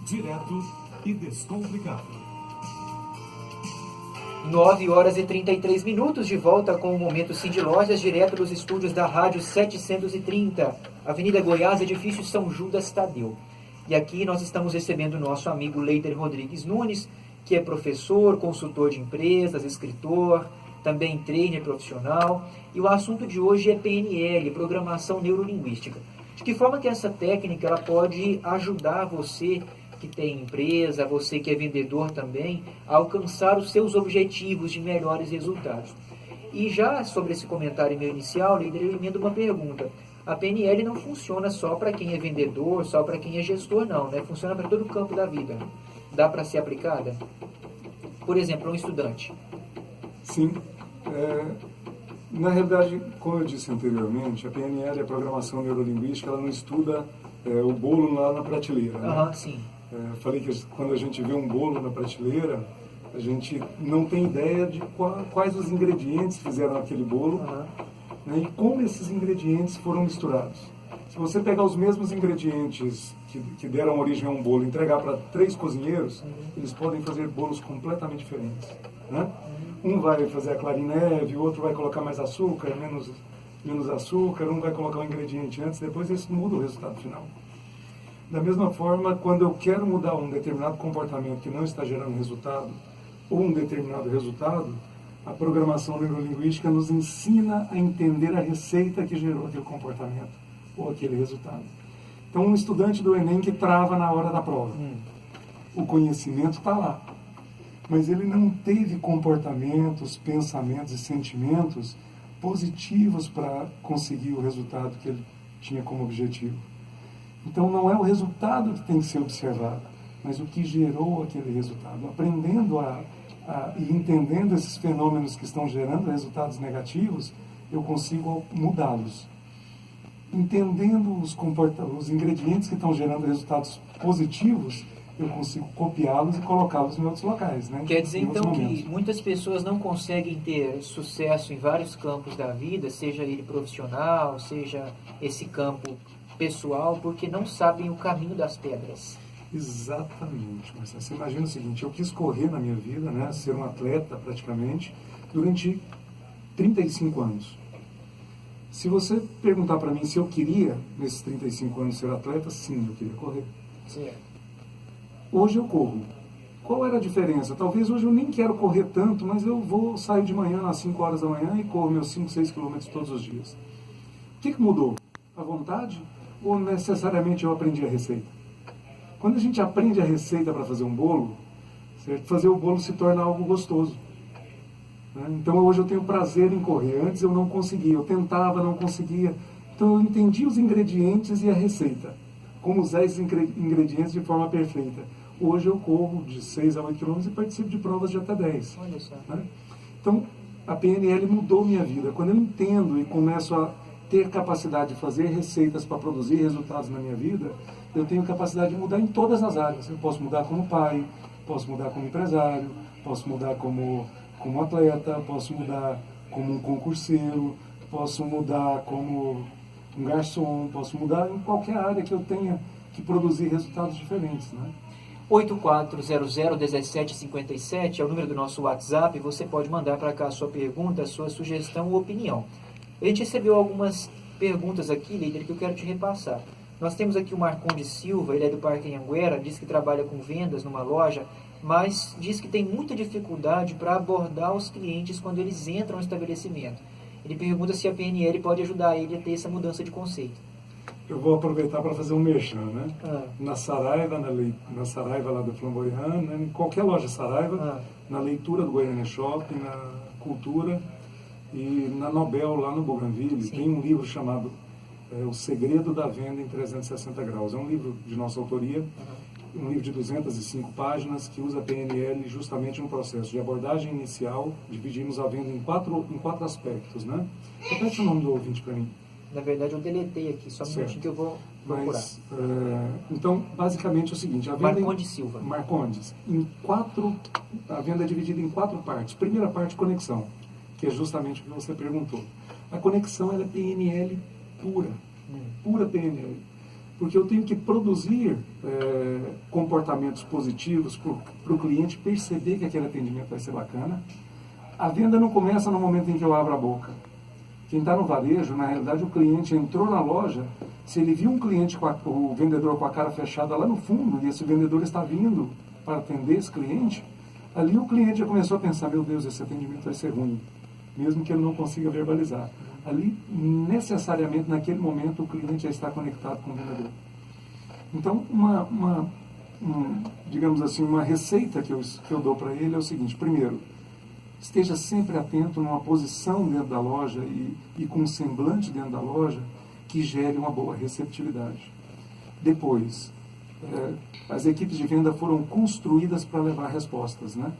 direto e descomplicado. 9h33, de volta com o Momento Sim de Lojas, direto dos estúdios da Rádio 730, Avenida Goiás, edifício São Judas Tadeu. E aqui nós estamos recebendo o nosso amigo Leiter Rodrigues Nunes, que é professor, consultor de empresas, escritor, também trainer profissional. E o assunto de hoje é PNL, Programação Neurolinguística. De que forma que essa técnica ela pode ajudar você que tem empresa, você que é vendedor também, a alcançar os seus objetivos de melhores resultados. E já sobre esse comentário meu inicial, Leiter, eu emendo uma pergunta. A PNL não funciona só para quem é vendedor, só para quem é gestor, não, né? Funciona para todo o campo da vida. Dá para ser aplicada? Por exemplo, um estudante. Sim. Na realidade, como eu disse anteriormente, a PNL, a Programação Neurolinguística, ela não estuda o bolo lá na prateleira. Né? Sim. Falei que quando a gente vê um bolo na prateleira, a gente não tem ideia de quais os ingredientes fizeram aquele bolo, né, e como esses ingredientes foram misturados. Se você pegar os mesmos ingredientes que deram origem a um bolo e entregar para 3 cozinheiros, eles podem fazer bolos completamente diferentes. Né? Um vai fazer a clara em neve, o outro vai colocar mais açúcar, menos açúcar, um vai colocar um ingrediente antes, depois isso muda o resultado final. Da mesma forma, quando eu quero mudar um determinado comportamento que não está gerando resultado, ou um determinado resultado, a programação neurolinguística nos ensina a entender a receita que gerou aquele comportamento, ou aquele resultado. Então, um estudante do Enem que trava na hora da prova, o conhecimento está lá, mas ele não teve comportamentos, pensamentos e sentimentos positivos para conseguir o resultado que ele tinha como objetivo. Então, não é o resultado que tem que ser observado, mas o que gerou aquele resultado. Aprendendo e entendendo esses fenômenos que estão gerando resultados negativos, eu consigo mudá-los. Entendendo os ingredientes que estão gerando resultados positivos, eu consigo copiá-los e colocá-los em outros locais. Né? Quer dizer, então, que muitas pessoas não conseguem ter sucesso em vários campos da vida, seja ele profissional, seja esse campo pessoal, porque não sabem o caminho das pedras. Exatamente, Marcelo. Você imagina o seguinte, eu quis correr na minha vida, né, ser um atleta praticamente, durante 35 anos. Se você perguntar para mim se eu queria, nesses 35 anos, ser atleta, sim, eu queria correr. Sim. Hoje eu corro. Qual era a diferença? Talvez hoje eu nem quero correr tanto, mas eu sair de manhã às 5 horas da manhã e corro meus 5, 6 quilômetros todos os dias. O que mudou? A vontade? Ou necessariamente eu aprendi a receita? Quando a gente aprende a receita para fazer um bolo, certo? Fazer o bolo se torna algo gostoso. Né? Então hoje eu tenho prazer em correr. Antes eu não conseguia, eu tentava, não conseguia. Então eu entendi os ingredientes e a receita. Como usar esses ingredientes de forma perfeita. Hoje eu corro de 6 a 8 quilômetros e participo de provas de até 10. Olha só. Né? Então a PNL mudou minha vida. Quando eu entendo e começo a ter capacidade de fazer receitas para produzir resultados na minha vida, eu tenho capacidade de mudar em todas as áreas. Eu posso mudar como pai, posso mudar como empresário, posso mudar como atleta, posso mudar como um concurseiro, posso mudar como um garçom, posso mudar em qualquer área que eu tenha que produzir resultados diferentes. Né? 84001757 é o número do nosso WhatsApp. Você pode mandar para cá a sua pergunta, a sua sugestão ou opinião. A gente recebeu algumas perguntas aqui, Leiter, que eu quero te repassar. Nós temos aqui o Marcondes Silva, ele é do Parque Anhanguera, diz que trabalha com vendas numa loja, mas diz que tem muita dificuldade para abordar os clientes quando eles entram no estabelecimento. Ele pergunta se a PNL pode ajudar ele a ter essa mudança de conceito. Eu vou aproveitar para fazer um merchan, né? Na Saraiva, na Saraiva lá do Flamboyant, né? Em qualquer loja Saraiva, na leitura do Goiânia Shopping, na Cultura e na Nobel lá no Bougainville, tem um livro chamado O Segredo da Venda em 360 Graus. É um livro de nossa autoria, um livro de 205 páginas que usa a PNL justamente no processo de abordagem inicial. Dividimos a venda em quatro aspectos, né? Repete o nome do ouvinte para mim. Na verdade, eu deletei aqui, só um minutinho que eu vou procurar. Então, basicamente é o seguinte... Marcondes Silva. Marcondes. A venda é dividida em 4 partes. Primeira parte, conexão, que é justamente o que você perguntou. A conexão ela é PNL pura PNL. Porque eu tenho que produzir comportamentos positivos para o cliente perceber que aquele atendimento vai ser bacana. A venda não começa no momento em que eu abro a boca. Quem está no varejo, na realidade, o cliente entrou na loja, se ele viu um cliente, o vendedor com a cara fechada lá no fundo, e esse vendedor está vindo para atender esse cliente, ali o cliente já começou a pensar, meu Deus, esse atendimento vai ser ruim, mesmo que ele não consiga verbalizar. Ali, necessariamente, naquele momento, o cliente já está conectado com o vendedor. Então, digamos assim, uma receita que eu dou para ele é o seguinte: primeiro, esteja sempre atento numa posição dentro da loja e com um semblante dentro da loja que gere uma boa receptividade. Depois, as equipes de venda foram construídas para levar respostas, né?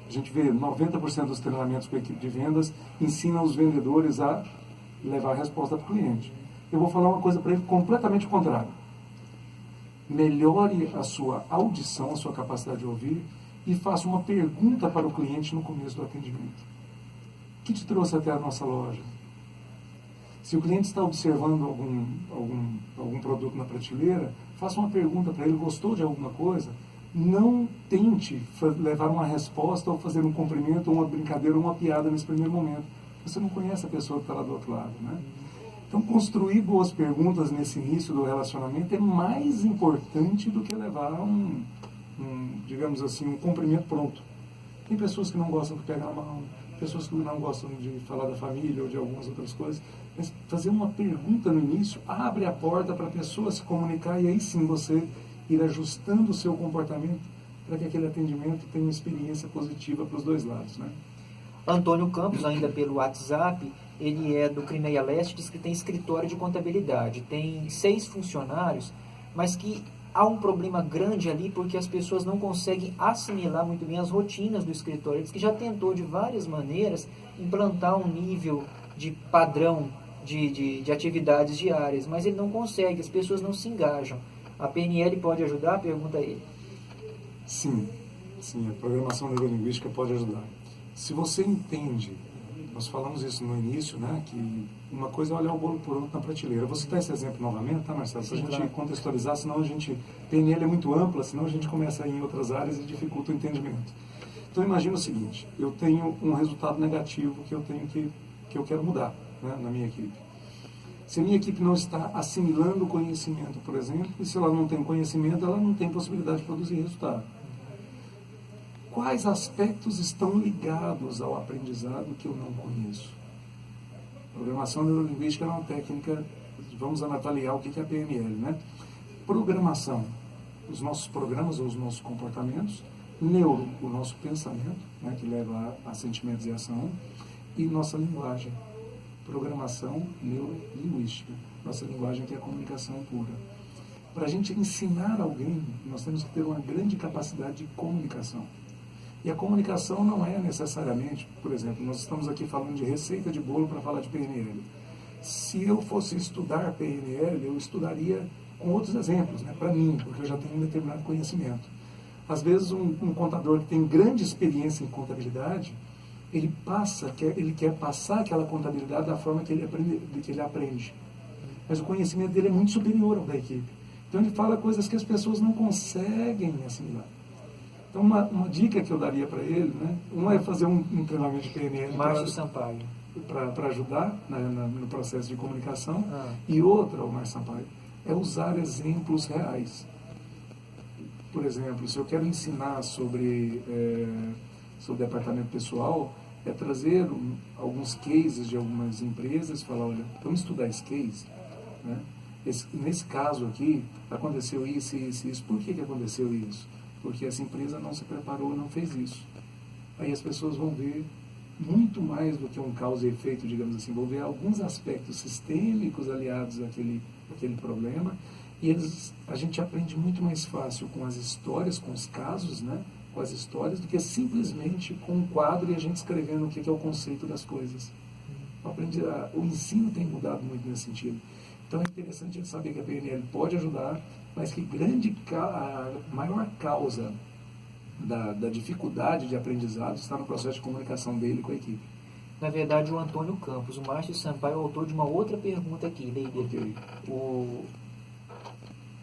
A gente vê 90% dos treinamentos com a equipe de vendas ensinam os vendedores a levar a resposta para o cliente. Eu vou falar uma coisa para ele completamente contrária. Melhore a sua audição, a sua capacidade de ouvir, e faça uma pergunta para o cliente no começo do atendimento. O que te trouxe até a nossa loja? Se o cliente está observando algum produto na prateleira, faça uma pergunta para ele: gostou de alguma coisa? Não tente levar uma resposta ou fazer um cumprimento, ou uma brincadeira, ou uma piada nesse primeiro momento. Você não conhece a pessoa que está lá do outro lado, né? Então, construir boas perguntas nesse início do relacionamento é mais importante do que levar digamos assim, um cumprimento pronto. Tem pessoas que não gostam de pegar a mão, pessoas que não gostam de falar da família ou de algumas outras coisas, mas fazer uma pergunta no início abre a porta para a pessoa se comunicar, e aí sim você ir ajustando o seu comportamento para que aquele atendimento tenha uma experiência positiva para os dois lados, né? Antônio Campos, ainda pelo WhatsApp, ele é do Crimeia Leste, diz que tem escritório de contabilidade, tem 6 funcionários, mas que há um problema grande ali porque as pessoas não conseguem assimilar muito bem as rotinas do escritório. Ele diz que já tentou de várias maneiras implantar um nível de padrão de atividades diárias, mas ele não consegue, as pessoas não se engajam. A PNL pode ajudar? Pergunta ele. Sim, a programação neurolinguística pode ajudar. Se você entende, nós falamos isso no início, né, que uma coisa é olhar o bolo por outro na prateleira. Vou citar esse exemplo novamente, tá, Marcelo? Para a gente contextualizar, senão PNL é muito ampla, senão a gente começa a ir em outras áreas e dificulta o entendimento. Então imagina o seguinte: eu tenho um resultado negativo que eu quero mudar, né, na minha equipe. Se a minha equipe não está assimilando o conhecimento, por exemplo, e se ela não tem conhecimento, ela não tem possibilidade de produzir resultado. Quais aspectos estão ligados ao aprendizado que eu não conheço? Programação neurolinguística é uma técnica, vamos avaliar o que é a PNL, né? Programação, os nossos programas ou os nossos comportamentos; neuro, o nosso pensamento, né, que leva a sentimentos e ação; e nossa linguagem. Programação neurolinguística, nossa linguagem, que é a comunicação pura. Para a gente ensinar alguém, nós temos que ter uma grande capacidade de comunicação. E a comunicação não é necessariamente, por exemplo, nós estamos aqui falando de receita de bolo para falar de PNL. Se eu fosse estudar PNL, eu estudaria com outros exemplos, né, para mim, porque eu já tenho um determinado conhecimento. Às vezes, um contador que tem grande experiência em contabilidade, ele quer passar aquela contabilidade da forma que ele aprende. Mas o conhecimento dele é muito superior ao da equipe. Então, ele fala coisas que as pessoas não conseguem assimilar. Então, uma dica que eu daria para ele, né? Uma é fazer um treinamento de PNL Márcio Sampaio, para ajudar no processo de comunicação. E outra, o Márcio Sampaio, é usar exemplos reais. Por exemplo, se eu quero ensinar sobre departamento pessoal, é trazer alguns cases de algumas empresas e falar: olha, vamos estudar esse case, né? Nesse caso aqui, aconteceu isso, isso, isso. Por que aconteceu isso? Porque essa empresa não se preparou, não fez isso. Aí as pessoas vão ver muito mais do que um causa e efeito, digamos assim, vão ver alguns aspectos sistêmicos aliados àquele problema, e a gente aprende muito mais fácil com as histórias, com os casos, né, com as histórias, do que simplesmente com um quadro e a gente escrevendo o que é o conceito das coisas. O ensino tem mudado muito nesse sentido. Então é interessante a gente saber que a PNL pode ajudar, mas que a maior causa da dificuldade de aprendizado está no processo de comunicação dele com a equipe. Na verdade, o Antônio Campos, o Márcio Sampaio, é o autor de uma outra pergunta aqui, Leider. Okay.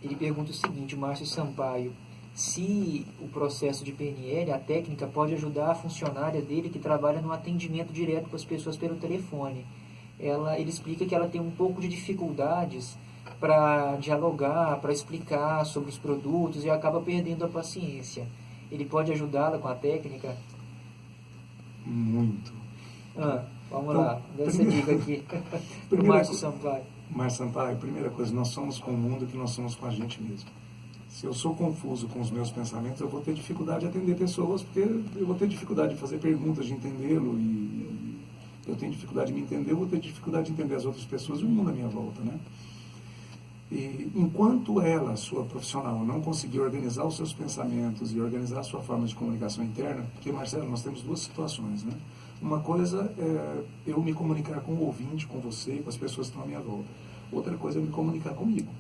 Ele pergunta o seguinte: o Márcio Sampaio, se o processo de PNL, a técnica, pode ajudar a funcionária dele que trabalha no atendimento direto com as pessoas pelo telefone. Ele explica que ela tem um pouco de dificuldades para dialogar, para explicar sobre os produtos e acaba perdendo a paciência. Ele pode ajudá-la com a técnica? Muito. Vamos Então, lá, dá essa dica aqui. Para o Márcio Sampaio. Márcio Sampaio, primeira coisa, nós somos com o mundo que nós somos com a gente mesmo. Se eu sou confuso com os meus pensamentos, eu vou ter dificuldade de atender pessoas, porque eu vou ter dificuldade de fazer perguntas, de entendê-lo, e eu tenho dificuldade de me entender, eu vou ter dificuldade de entender as outras pessoas e o mundo à minha volta, né? E enquanto ela, sua profissional, não conseguir organizar os seus pensamentos e organizar a sua forma de comunicação interna, porque, Marcelo, nós temos duas situações, né? Uma coisa é eu me comunicar com o ouvinte, com você, com as pessoas que estão à minha volta. Outra coisa é eu me comunicar comigo.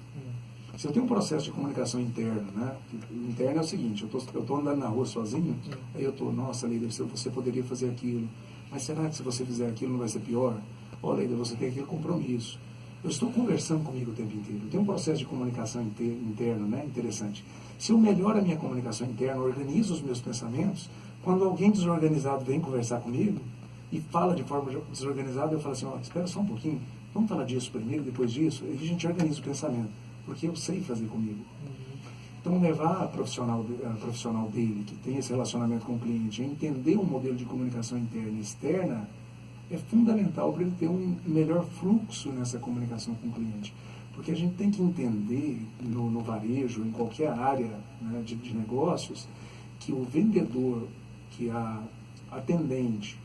Se eu tenho um processo de comunicação interna, né? Interno é o seguinte, eu estou andando na rua sozinho, aí eu estou, nossa, líder, você poderia fazer aquilo, mas será que se você fizer aquilo não vai ser pior? Ó, líder, você tem aquele compromisso. Eu estou conversando comigo o tempo inteiro. Eu tenho um processo de comunicação interno, né? Interessante. Se eu melhoro a minha comunicação interna, organizo os meus pensamentos, quando alguém desorganizado vem conversar comigo e fala de forma desorganizada, eu falo assim, ó, espera só um pouquinho, vamos falar disso primeiro, depois disso, e a gente organiza o pensamento, porque eu sei fazer comigo. Então, levar a profissional dele, que tem esse relacionamento com o cliente, a entender um modelo de comunicação interna e externa, é fundamental para ele ter um melhor fluxo nessa comunicação com o cliente. Porque a gente tem que entender, no varejo, em qualquer área, né, de negócios, que o vendedor, que a atendente,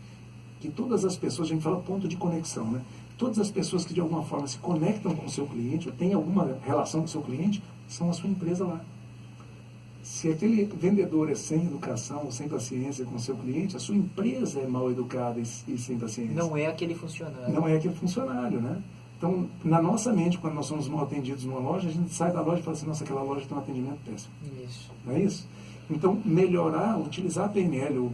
que todas as pessoas, a gente fala ponto de conexão, né? Todas as pessoas que de alguma forma se conectam com o seu cliente, ou têm alguma relação com o seu cliente, são a sua empresa lá. Se aquele vendedor é sem educação, sem paciência com o seu cliente, a sua empresa é mal educada e sem paciência. Não é aquele funcionário. Não é aquele funcionário, né? Então, na nossa mente, quando nós somos mal atendidos numa loja, a gente sai da loja e fala assim, nossa, aquela loja tem um atendimento péssimo. Isso. Não é isso? Então, melhorar, utilizar a PNL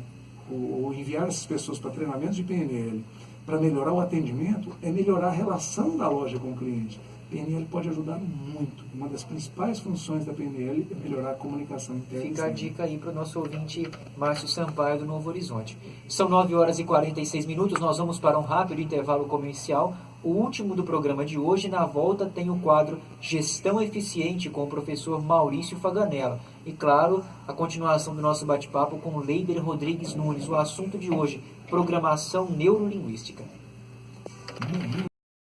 ou enviar essas pessoas para treinamentos de PNL para melhorar o atendimento é melhorar a relação da loja com o cliente. PNL pode ajudar muito. Uma das principais funções da PNL é melhorar a comunicação interna. Fica a dica aí para o nosso ouvinte Márcio Sampaio do Novo Horizonte. São 9h46, nós vamos para um rápido intervalo comercial, o último do programa de hoje. Na volta tem o quadro Gestão Eficiente com o professor Maurício Faganella. E claro, a continuação do nosso bate-papo com Leider Rodrigues Nunes. O assunto de hoje, programação neurolinguística.